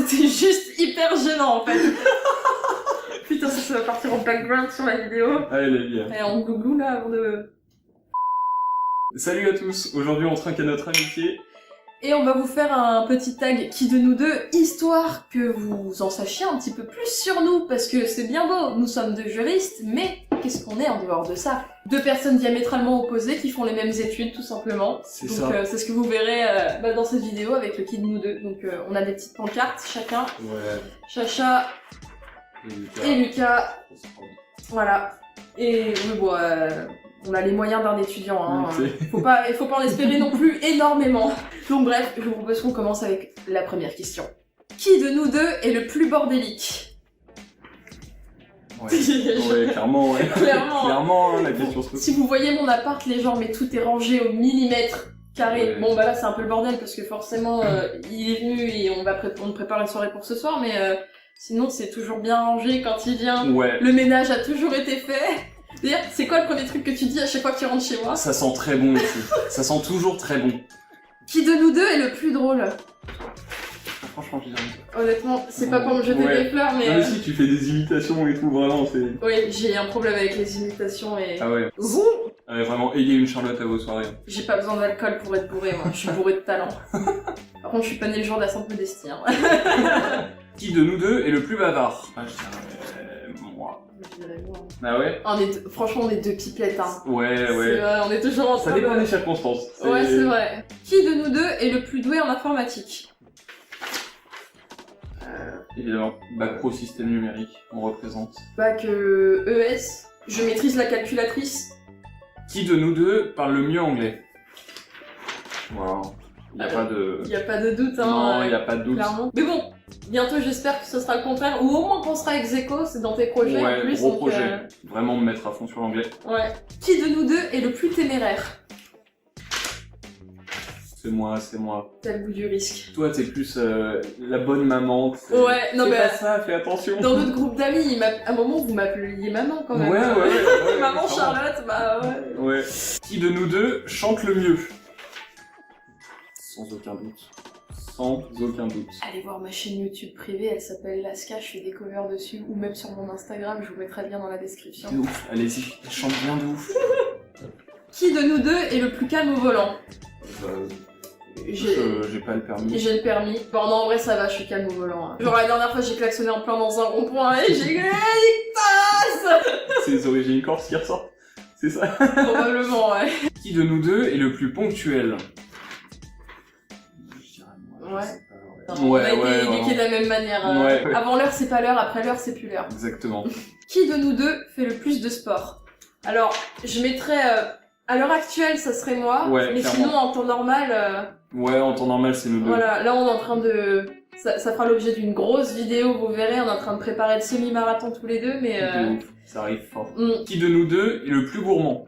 C'était juste hyper gênant en fait. Putain, ça va partir en background sur la vidéo. Allez la vie. Et en glouglou là avant de... Salut à tous, aujourd'hui on trinque à notre amitié. Et on va vous faire un petit tag qui de nous deux, histoire que vous en sachiez un petit peu plus sur nous, parce que c'est bien beau, nous sommes deux juristes, mais qu'est-ce qu'on est en dehors de ça? Deux personnes diamétralement opposées qui font les mêmes études tout simplement. C'est Donc ça. c'est ce que vous verrez dans cette vidéo avec le qui de nous deux. Donc on a des petites pancartes chacun, Ouais. Chacha et Lucas, voilà. Et bon, on a les moyens d'un étudiant, hein. Faut pas en espérer non plus énormément. Donc bref, je vous propose qu'on commence avec la première question. Qui de nous deux est le plus bordélique? Ouais, ouais, clairement, ouais. Clairement. Clairement, hein, la question se pose. Si vous voyez mon appart, les gens, mais tout est rangé au millimètre carré. Ouais. Bon bah là c'est un peu le bordel parce que forcément il est venu et on prépare une soirée pour ce soir, mais sinon c'est toujours bien rangé quand il vient. Ouais. Le ménage a toujours été fait. D'ailleurs, c'est quoi le premier truc que tu dis à chaque fois que tu rentres chez moi? Ça sent très bon ici. Ça sent toujours très bon. Qui de nous deux est le plus drôle? Franchement, je dirais. Honnêtement, c'est pas pour me jeter Ouais. des fleurs, mais... Non, mais si tu fais des imitations et tout, vraiment, c'est. Oui, j'ai un problème avec les imitations et... Ah ouais. Ouh, Ouais, vraiment, ayez une Charlotte à vos soirées. j'ai pas besoin d'alcool pour être bourré, moi. Je suis bourré de talent. Par contre, je suis pas né le jour de la Sainte Modestie, hein. Qui de nous deux est le plus bavard? Ah, je dirais. Moi. Je dirais moi. Ah ouais? Franchement, on est deux pipelettes, hein. Ouais, C'est ouais. vrai, on est toujours en Ça train dépend de... des circonstances. Ouais, c'est vrai. Qui de nous deux est le plus doué en informatique? Évidemment, bac pro système numérique, on représente. Bac ES, je maîtrise la calculatrice. Qui de nous deux parle le mieux anglais? Voilà. Y a pas de. Y a pas de doute, hein. Non, y a pas de doute. Clairement. Mais bon, bientôt j'espère que ce sera le contraire, ou au moins qu'on sera ex aequo, c'est dans tes projets en Ouais, plus. gros donc, projet. Vraiment me mettre à fond sur l'anglais. Ouais. Qui de nous deux est le plus téméraire? C'est moi, c'est moi. T'as le goût du risque. Toi, t'es plus la bonne maman. Ouais, non c'est mais pas ça, fais attention. dans notre groupe d'amis, à un moment vous m'appeliez maman quand même. Ouais. Maman clairement. Charlotte, bah ouais. Ouais. Qui de nous deux chante le mieux? Sans aucun doute. Sans aucun doute. Allez voir ma chaîne YouTube privée, elle s'appelle Laska, je fais des covers dessus, ou même sur mon Instagram, je vous mettrai le lien dans la description. De ouf, allez-y, chante bien de ouf. Qui de nous deux est le plus calme au volant? J'ai pas le permis. J'ai le permis. Bon, non, en vrai, ça va, je suis calme au volant. Hein. Genre, la dernière fois, j'ai klaxonné en plein dans un rond-point et j'ai gueulé, passe! C'est les origines corse qui ressortent. C'est ça. Probablement, ouais. Qui de nous deux est le plus ponctuel? Je dirais moi, Ouais. je sais pas, On a été vraiment. éduqués de la même manière. Ouais. Avant l'heure, c'est pas l'heure, après l'heure, c'est plus l'heure. Exactement. Qui de nous deux fait le plus de sport? Alors, je mettrais... à l'heure actuelle, ça serait moi. Ouais, mais clairement. sinon, en temps normal... Ouais, en temps normal, c'est nous deux. Voilà, là, on est en train de... Ça fera l'objet d'une grosse vidéo, vous verrez, on est en train de préparer le semi-marathon tous les deux, mais... De ouf, ça arrive fort. mm. Qui de nous deux est le plus gourmand?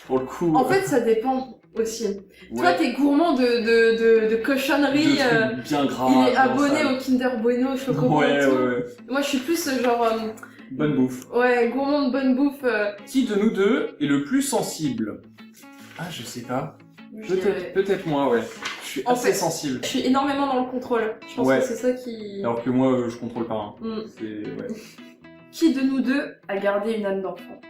Pour le coup. En fait, ça dépend aussi. ouais. Toi, t'es gourmand de cochonneries. De trucs bien gras. Il est bien abonné sales. au Kinder Bueno, Chocobo Ouais, et tout. ouais. Moi, je suis plus genre... Bonne bouffe. ouais, gourmand de bonne bouffe. Qui de nous deux est le plus sensible? Ah, je sais pas. je dirais. Peut-être moi, ouais. Je suis En assez fait, je suis énormément dans le contrôle. Je pense Ouais. que c'est ça qui... Alors que moi, je contrôle pas. Hein. Mm. C'est ouais. Qui de nous deux a gardé une âme d'enfant?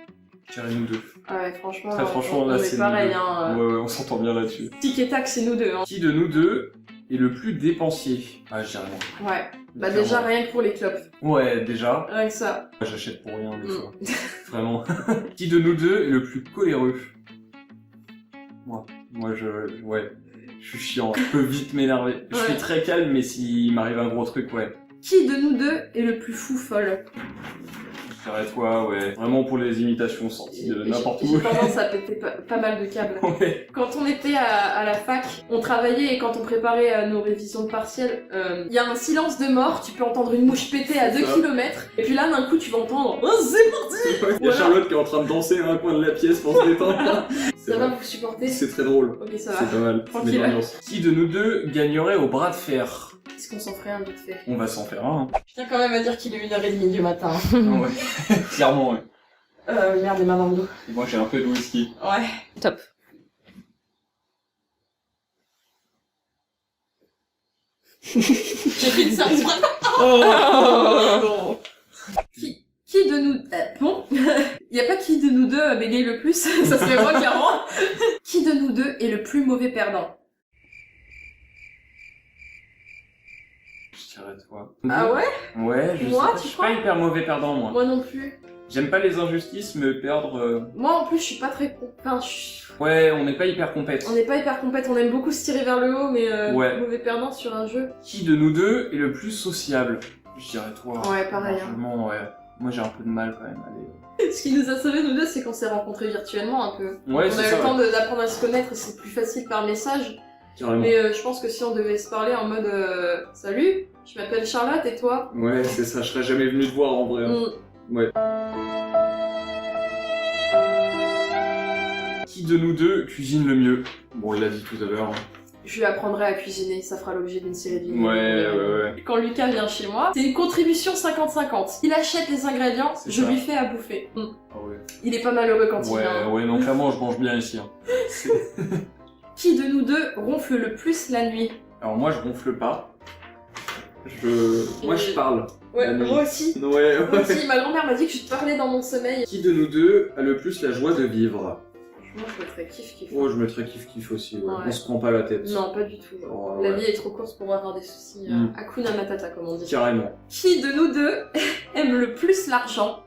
Je dirais nous deux. Ah ouais, franchement, Très franchement, on là, est c'est pareil. nous deux. Hein. Ouais, on s'entend bien là-dessus. Tic et tac, c'est nous deux. Hein. Qui de nous deux est le plus dépensier? Ah, je dirais moi. Ouais. Bah Clairement. déjà, rien que pour les clopes. Ouais, déjà. Rien que ça. J'achète pour rien des Mm. fois. Vraiment. Qui de nous deux est le plus coléreux? Moi. Moi, ouais. Je suis chiant. Je peux vite m'énerver. Je Ouais. suis très calme, mais s'il m'arrive un gros truc, ouais. Qui de nous deux est le plus fou folle? Je dirais toi, ouais. Vraiment pour les imitations sorties de n'importe J'ai où. tendance à péter pas mal de câbles. Ouais. Quand on était à la fac, on travaillait et quand on préparait nos révisions de partiel, il y a un silence de mort, tu peux entendre une mouche péter à 2 Ça. km, et puis là d'un coup tu vas entendre « Oh c'est parti !» Il y a Charlotte qui est en train de danser dans un coin de la pièce pour se détendre. Ça va vous supporter? C'est très drôle. Ok, ça C'est va. pas mal. Tranquille. C'est l'ambiance. Qui de nous deux gagnerait au bras de fer? Est-ce qu'on s'en ferait un vite fait? On va s'en faire un. Je tiens quand même à dire qu'il est 1h30 du matin. Ouais. Clairement, ouais. Merde, les mains dans le dos. Et moi j'ai un peu de whisky. Ouais. Top. J'ai fait une séance. Oh, Qui de nous... bon, il n'y a pas qui de nous deux bégaye le plus, ça serait moi clairement. Qui de nous deux est le plus mauvais perdant? Je dirais toi. Ah ouais? Ouais, je Moi, sais pas, tu je suis crois pas hyper mauvais perdant, moi. Moi non plus. J'aime pas les injustices, mais perdre... Moi en plus je suis pas très... Enfin, Ouais, on n'est pas hyper compète. on n'est pas hyper compète, on aime beaucoup se tirer vers le haut, mais Ouais. mauvais perdant sur un jeu. Qui de nous deux est le plus sociable? Je dirais toi. Ouais, pareil. Hein. Largement, ouais. Moi j'ai un peu de mal quand même. Allez. Ce qui nous a sauvés nous deux, c'est qu'on s'est rencontrés virtuellement un peu. Ouais, On c'est a eu ça. le temps d'apprendre à se connaître et c'est plus facile par message. Carrément. Mais je pense que si on devait se parler en mode salut, je m'appelle Charlotte et toi? Ouais, c'est ça, je serais jamais venu te voir en vrai. Hein. Ouais. Qui de nous deux cuisine le mieux? Bon, il l'a dit tout à l'heure. Hein. Je lui apprendrai à cuisiner, ça fera l'objet d'une série de vidéos. Ouais. Quand Lucas vient chez moi, c'est une contribution 50-50. Il achète les ingrédients, C'est je ça. lui fais à bouffer. Ah ouais. Il est pas malheureux quand il Ouais, vient. ouais, non, clairement, je mange bien ici. Hein. Qui de nous deux ronfle le plus la nuit? Alors moi, je ronfle pas. Moi, je parle. Ouais, La nuit. moi aussi. Ouais, Moi ouais. aussi, ma grand-mère m'a dit que je parlais dans mon sommeil. Qui de nous deux a le plus la joie de vivre? Moi, je mettrais kiff-kiff. Oh, je mettrais kiff-kiff aussi, ouais. Ouais. On se prend pas la tête. Non, pas du tout. Oh, La ouais. vie est trop courte pour avoir des soucis. Mm. Hakuna Matata, comme on dit. Carrément. Qui de nous deux aime le plus l'argent?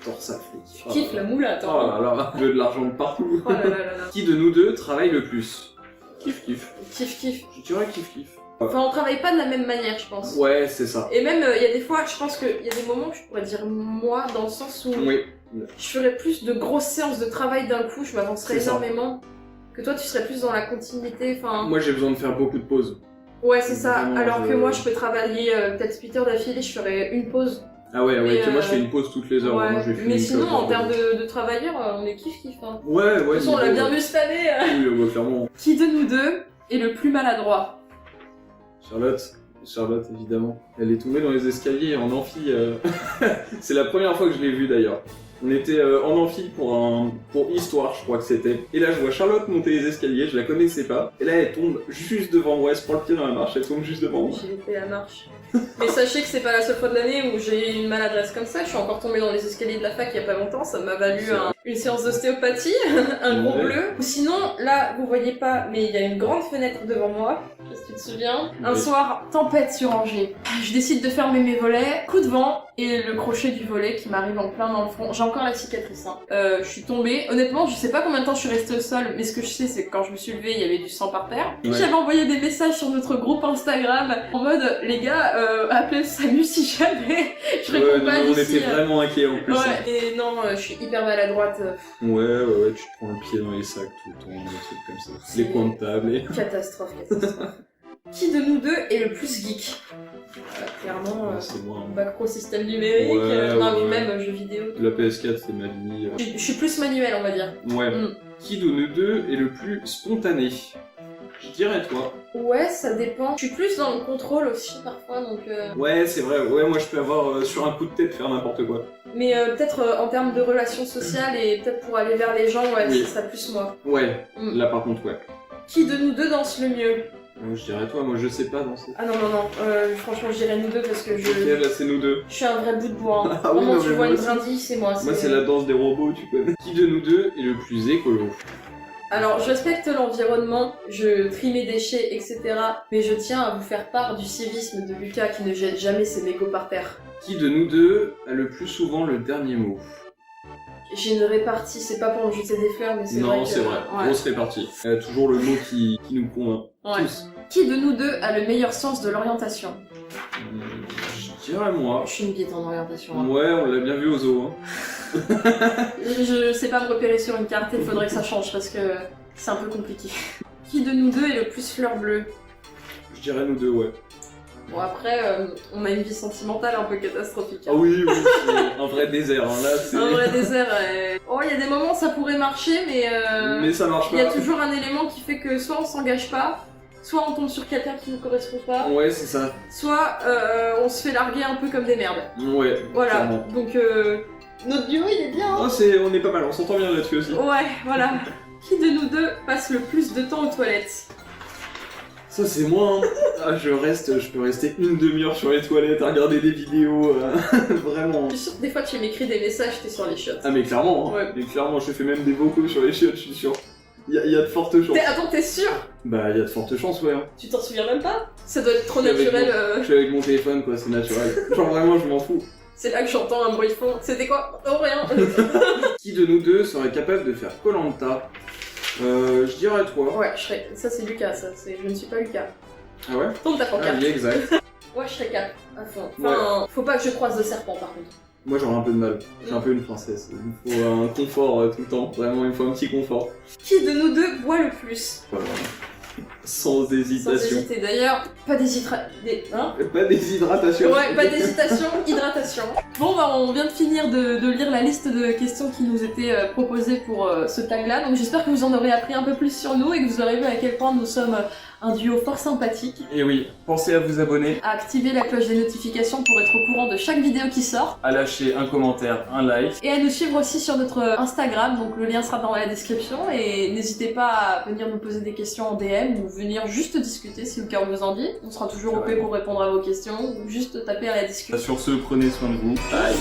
Torse ça flic. Je kiffe la moulette. Oh Hein. là là, je veux de l'argent de partout. Oh là là là là. Qui de nous deux travaille le plus? Kiff-kiff. Kiff-kiff. Je dirais kiff-kiff. Enfin, on travaille pas de la même manière, je pense. Ouais, c'est ça. Et même, il y a des fois, je pense qu'il y a des moments où je pourrais dire moi, dans le sens où Oui. je ferais plus de grosses séances de travail d'un coup, je m'avancerais C'est ça. énormément. Que toi, tu serais plus dans la continuité, enfin... Moi, j'ai besoin de faire beaucoup de pauses. Ouais, c'est ça. Vraiment, Alors que moi, je peux travailler peut-être 8 heures d'affilée, je ferais une pause. Ah ouais, Mais, que moi, je fais une pause toutes les heures. Ouais. Moi, je vais finir Mais une sinon, clope en par termes jour. de travailleurs, on est kiff-kiff. Hein. Ouais, De ouais. toute façon, on l'a niveau- bien vu cette année. Oui, bah, clairement. Qui de nous deux est le plus maladroit? Charlotte, évidemment. Elle est tombée dans les escaliers en amphi. C'est la première fois que je l'ai vue d'ailleurs. On était en amphi pour histoire, je crois que c'était. Et là, je vois Charlotte monter les escaliers, je la connaissais pas. Et là, elle tombe juste devant moi, elle se prend le pied dans la marche, elle tombe juste devant moi. J'ai loupé la marche. Mais sachez que c'est pas la seule fois de l'année où j'ai eu une maladresse comme ça. Je suis encore tombée dans les escaliers de la fac il y a pas longtemps. Ça m'a valu C'est vrai. une séance d'ostéopathie, un gros Ouais. bleu. Ou sinon, là, vous voyez pas, mais il y a une grande fenêtre devant moi. Je sais pas si tu te souviens. Un Oui. soir, tempête sur Angers. Je décide de fermer mes volets. Coup de vent et le crochet du volet qui m'arrive en plein dans le front. J'ai encore la cicatrice. Hein. Je suis tombée. Honnêtement, je sais pas combien de temps je suis restée au sol, mais ce que je sais, c'est que quand je me suis levée, il y avait du sang par terre. Ouais. J'avais envoyé des messages sur notre groupe Instagram en mode les gars, appelez le SAMU si jamais je réponds pas on d'ici. était vraiment inquiets en plus. Ouais, Hein. et non, je suis hyper maladroite. Ouais, tu te prends le pied dans les sacs tout le temps, des trucs comme ça. C'est- Les coins de table et... Catastrophe. Qui de nous deux est le plus geek? Clairement, C'est moi. Hein. bac pro système numérique, Ouais, non mais ouais. même jeux vidéo. La PS4, c'est ma vie. Je suis plus manuel, on va dire. Ouais. Mm. Qui de nous deux est le plus spontané? Je dirais toi. Ouais, ça dépend. Je suis plus dans le contrôle aussi parfois, donc. Ouais, c'est vrai. Ouais, moi je peux avoir sur un coup de tête faire n'importe quoi. Mais peut-être en termes de relations sociales et peut-être pour aller vers les gens, ouais, Oui. ce serait plus moi. Ouais, Mm. là par contre, ouais. Qui de nous deux danse le mieux? Je dirais toi, moi je sais pas danser. Ah non, franchement je dirais nous deux parce que Ok, là c'est nous deux. je suis un vrai bout de bois. Hein. Ah oui, Vraiment, non, tu mais vois moi une aussi. brindille, c'est moi. Moi c'est la danse des robots, tu connais. Qui de nous deux est le plus écolo? Alors, je respecte l'environnement, je trie mes déchets, etc. Mais je tiens à vous faire part du civisme de Lucas qui ne jette jamais ses mégots par terre. Qui de nous deux a le plus souvent le dernier mot? J'ai une répartie, c'est pas pour me jeter des fleurs, mais c'est vrai Non, que... c'est vrai. Ouais. Grosse répartie. Toujours le mot qui nous convainc. Ouais. Tous. Qui de nous deux a le meilleur sens de l'orientation? Je dirais moi. Je suis une bite en orientation. Hein. Ouais, on l'a bien vu au zoo. Hein. Je sais pas me repérer sur une carte, il faudrait que ça change parce que c'est un peu compliqué. Qui de nous deux est le plus fleur bleue? Je dirais nous deux, ouais. Bon après, on a une vie sentimentale un peu catastrophique. Ah oui, c'est un vrai désert. Hein. Là, c'est... Un vrai désert. Oh, il y a des moments où ça pourrait marcher, Mais ça marche il y a pas. toujours un élément qui fait que soit on s'engage pas, soit on tombe sur quelqu'un qui nous correspond pas, Ouais, c'est ça. soit on se fait larguer un peu comme des merdes. Ouais. Voilà. clairement. Donc notre duo il est bien. Hein. Oh, on est pas mal, on s'entend bien là-dessus aussi. Ouais, voilà. Qui de nous deux passe le plus de temps aux toilettes? Ça c'est moi, hein. Ah, je peux rester une demi-heure sur les toilettes à regarder des vidéos, vraiment. Je suis sûre que des fois tu m'écris des messages, t'es sur les chiottes. Ah mais clairement, hein. Ouais. Mais clairement, je fais même des vocaux sur les chiottes, je suis sûr. Il y a de fortes chances. Attends, t'es sûr? Bah il y a de fortes chances, ouais. Hein. Tu t'en souviens même pas? Ça doit être trop Je suis avec naturel. Je suis avec mon téléphone, quoi, c'est naturel. Genre vraiment, je m'en fous. C'est là que j'entends un bruit de fond. C'était quoi? Oh, rien. Qui de nous deux serait capable de faire Koh-Lanta? Je dirais toi. Ouais, je serais... Ça c'est Lucas, ça. Je ne suis pas Lucas. Ah ouais? Tombe ta Ah pancarte. oui, exact. Ouais, je serais cap, à fond. Enfin, faut pas que je croise de serpent par contre. Moi j'aurais un peu de mal. Je suis un peu une princesse. Il me faut un confort tout le temps. Vraiment, il me faut un petit confort. Qui de nous deux boit le plus? Sans hésitation. Sans hésiter. D'ailleurs, pas d'hésitation. Hein? Pas d'hydration. Ouais, pas d'hésitation, hydratation. Bon, bah, on vient de finir de lire la liste de questions qui nous étaient proposées pour ce tag-là. Donc j'espère que vous en aurez appris un peu plus sur nous et que vous aurez vu à quel point nous sommes un duo fort sympathique. Et oui, pensez à vous abonner, À activer la cloche des notifications pour être au courant de chaque vidéo qui sort. à lâcher un commentaire, un like. Et à nous suivre aussi sur notre Instagram, donc le lien sera dans la description. Et n'hésitez pas à venir nous poser des questions en DM ou venir juste discuter si le cœur vous en dit. On sera toujours OP pour répondre à vos questions ou juste taper à la discussion. Sur ce, prenez soin de vous. Bye.